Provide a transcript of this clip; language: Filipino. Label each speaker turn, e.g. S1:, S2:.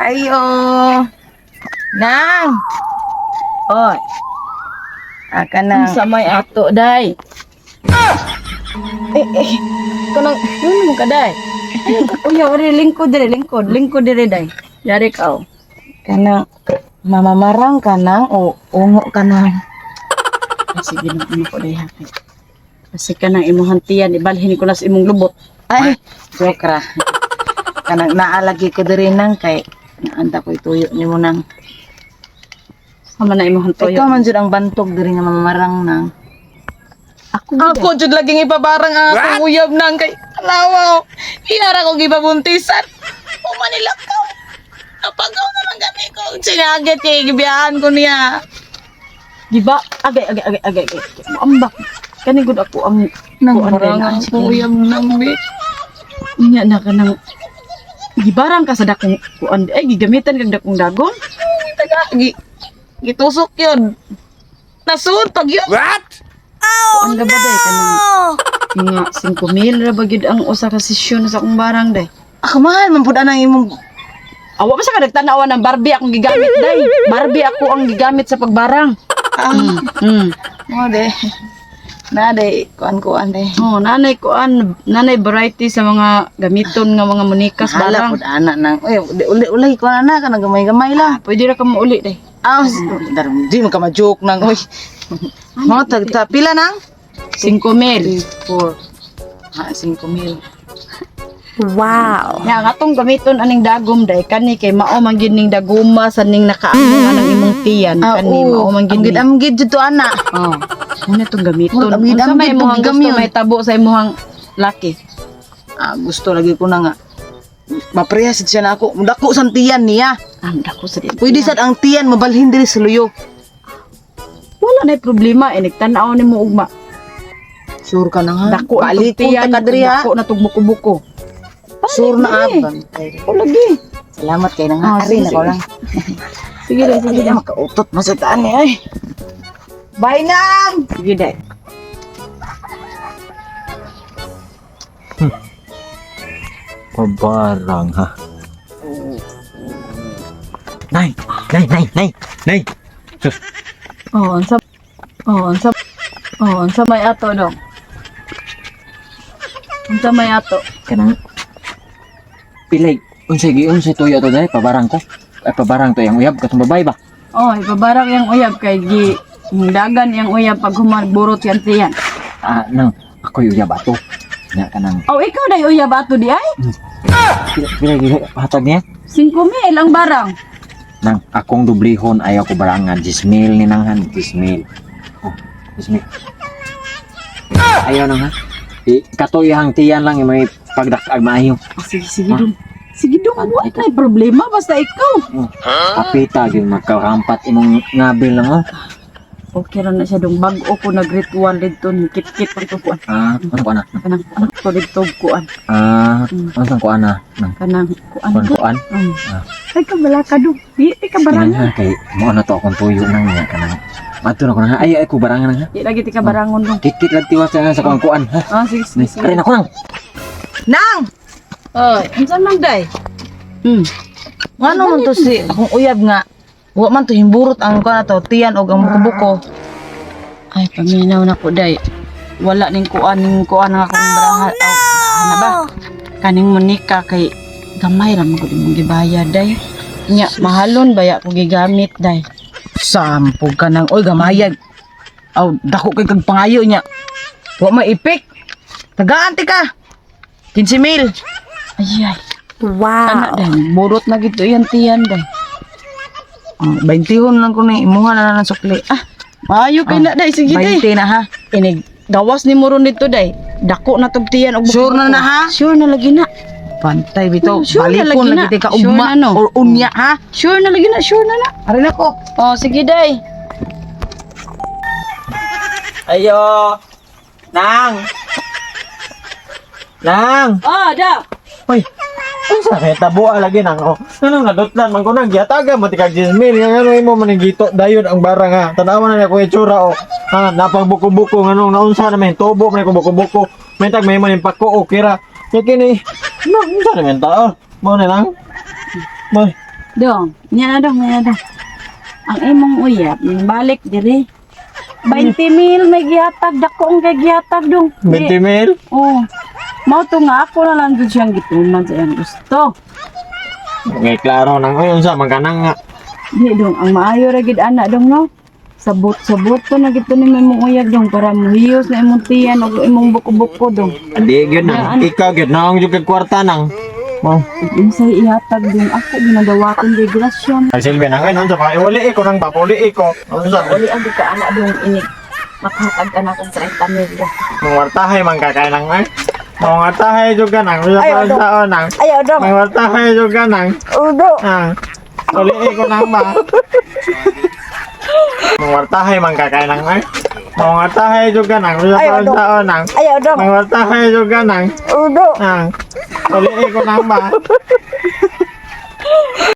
S1: Ayo. Nang. Oy. Aka na.
S2: Sa may ato, day.
S1: Kanang
S2: Ano mo ka, day? Uya, ori, lingkod dire, day. Yari ka, oh.
S1: kanang mamamarang ka nang o ungo ka nang.
S2: Sige na, ano ko, day, happy. Kasi ka nang imong hantiyan, ibalhin ko na sa imong lubot.
S1: Ay, joke ra. Kanang naalagi ko diri nang kay naanda ko ituyo nimo nang.
S2: Sama na imong hantoyo.
S1: Ikaw man jud ang bantog diri nga mamamarang nang.
S2: Ako
S1: jud laging ipabarang ang akong uyab nang kay alawaw. Iyara ko gibabuntisan. O manilakaw. Napagaw naman gani ko. Sinagit kay gibiyahan ko niya.
S2: Giba, agay. Maambak. Kani gud ako ang
S1: Nang
S2: kuan, day,
S1: barang
S2: na,
S1: ang
S2: sige.
S1: uyab nang bi.
S2: Inya na ka nang gibarang ka sa dakong kuan, ay gigamitan kag dakong dagon.
S1: Taga gitusok yun. Nasud pag yun.
S2: Kuan ka ba day kanang nga 5,000 ra ba gyud ang usa ka sesyon sa akong barang day.
S1: Ako mahal man pud anang imong
S2: Awa pa sa ka nagtanawan ng Barbie akong gigamit day. Barbie ako ang gigamit sa pagbarang.
S1: mo de. Na de kuan de.
S2: Oh, nanay variety sa mga gamiton nga mga munikas
S1: Hala
S2: barang.
S1: pud ana nang. Uy, uli ko na ka nang gamay-gamay lang.
S2: Pwede ra ka mauli day.
S1: Darum di mo ka ma-joke nang. Uy. Mo tag pila nang?
S2: 5,000.
S1: 4. Ha, 5,000.
S2: Nga nga tong gamiton aning dagom day kani kay mao man gyud ning daguma sa ning nakaano nga nang imong tiyan kani mao man gyud.
S1: Amgid jud to ana.
S2: Oh. Ano itong gamiton?
S1: Amgid
S2: Unsa may
S1: pud
S2: imong gusto
S1: gigamyon.
S2: may tabo sa imong laki?
S1: Gusto lagi ko na nga. Maprehas siya na ako. Dako sang tiyan niya.
S2: Dako sa dito.
S1: Pwede sad ang tiyan mabalhin diri sa luyo.
S2: Wala na problema eh nagtan-aw nimo ugma.
S1: Sure ka na nga.
S2: Dako na
S1: Balik
S2: tong tiyan,
S1: ka diri ha.
S2: dako na tong buko-buko.
S1: Sure na
S2: eh.
S1: aban.
S2: O lagi.
S1: Salamat kay nang
S2: Ah,
S1: ari
S2: sige,
S1: na ko
S2: sige.
S1: lang.
S2: Sige day, sige day.
S1: Makautot masataan ni ay. Bye nang.
S2: Sige day.
S3: Pabarang ha. Nay.
S2: Oh, unsa may ato dong? Unsa may ato?
S3: Kanang pilay. Unsay tuyo to dai pabarang ko. Ay pabarang to yang uyab katong babay ba?
S2: Oh, ipabarang yang uyab kay gi dagan yang uyab pag humagburot yan tiyan.
S3: Nang ako uyab ato. Nya kanang
S2: Oh, ikaw day uyab ato di ay?
S3: pilay hatag niya.
S2: 5,000 ang barang.
S3: Nang akong dublihon ayaw ko barangan 10,000 ni nanghan 10,000. Oh, 10,000. Ayaw nang ha. Katuyahang tiyan lang yung may pagdakag maayo.
S2: Sige dong. Sige dong, wala na problema basta ikaw.
S3: Kapita gyud magkakampat imong ngabil lang oh.
S2: Okay ra na siya dong bag-o ko nagritual dito ni kit-kit pag tukuan.
S3: Ano ko na?
S2: Kanang ko dito kuan.
S3: Ano ko ana? Nang
S2: Kanang kuan.
S3: kuan.
S2: Ay ka bala ka dong. Di ka barangan.
S3: Tingnan kay mo na to akong tuyo nang niya kanang. Mato na ko nang ay ko barangan nang ha.
S2: Di lagi ti ka barangon dong.
S3: Kit-kit lang tiwas na sa kuan ha.
S2: Sige.
S3: Kare na ko nang.
S1: Nang.
S2: Oh, unsa man day?
S1: Ngano man to si akong uyab nga. Wa man to himburot ang kuan ato tiyan og ang buko-buko.
S2: Ay, paminaw na ko day. Wala ning kuan nga akong barahan. Ano ba? Kaning monika kay gamay ra mo gud imong gibayad day. Nya mahalon baya ko gigamit day.
S1: Sampog ka nang oy gamayag. Aw dako kay kag pangayo niya. Wa maipik. Tagaan ti ka. 15,000.
S2: Ay. Wow. Day, burot na gito yan tiyan day.
S1: 20 lang ko ni imuha na ng sukli.
S2: Maayo kay na day, sige day.
S1: 20 na ha.
S2: Inig gawas ni mo ron dito day. Dako na tog tiyan og
S1: Sure na na, ha?
S2: Sure na lagi na.
S1: Pantay bitaw.
S2: Sure na
S1: Balikon
S2: lagi na.
S1: lagi ti ka
S2: Sure
S1: ugma
S2: na, no?
S1: or unya ha.
S2: Sure na lagi na, sure na na.
S1: Ari na ko.
S2: Oh, sige day.
S3: Ayo. Nang.
S2: Oh, da.
S3: Hoy. Unsa kay tabuan lagi nang oh. Nang nadutlan man ko nang giataga mo tikag 10,000 yang ano imo man gito dayon ang barang ha. Tanawan na ko itsura oh. Ha, napang buko-buko nganong naunsa na may tubo man ko buko-buko. May tag may man pako o kira. Ya kini. No, unsa na men ta oh. Mo na lang. Boy.
S2: Dong, niya na dong. Ang imong uyab, balik diri. 20,000 may gihatag, dako ang kay gihatag dong.
S3: 20 mil?
S2: Oh. Mao to nga ako na lang jud siyang gituman sa iyang gusto.
S3: Ngay klaro nang oy unsa man kanang nga.
S2: Di dong, ang maayo ra gid ana dong no. Sabot-sabot to na gito ni imong uyab dong para muhiyos na imong tiyan ug imong buko-buko dong.
S3: Adi gyud nang ikaw gyud naong jud kag kwarta nang. Mo.
S2: Unsay ihatag dong ako ginagawa kong regrasyon.
S3: Ay silbi nang ay unsa pa uli ko nang papuli ko. Unsa
S2: Wali ang ka ana dong ini. Makahatag ana kong 30,000.
S3: mangwartahay man ka kay nang ay. Mangwartahay jud ka nang usa pa sa nang.
S2: Ayaw dong.
S3: Mangwartahay jud ka nang.
S2: Udo.
S3: Ah. Uli ko nang ba. Mangwartahay man ka kay nang ay. Mangwartahay jud ka nang usa pa sa nang.
S2: Ayaw dong.
S3: Mangwartahay jud ka nang.
S2: Udo.
S3: Ah. Uli ko nang ba.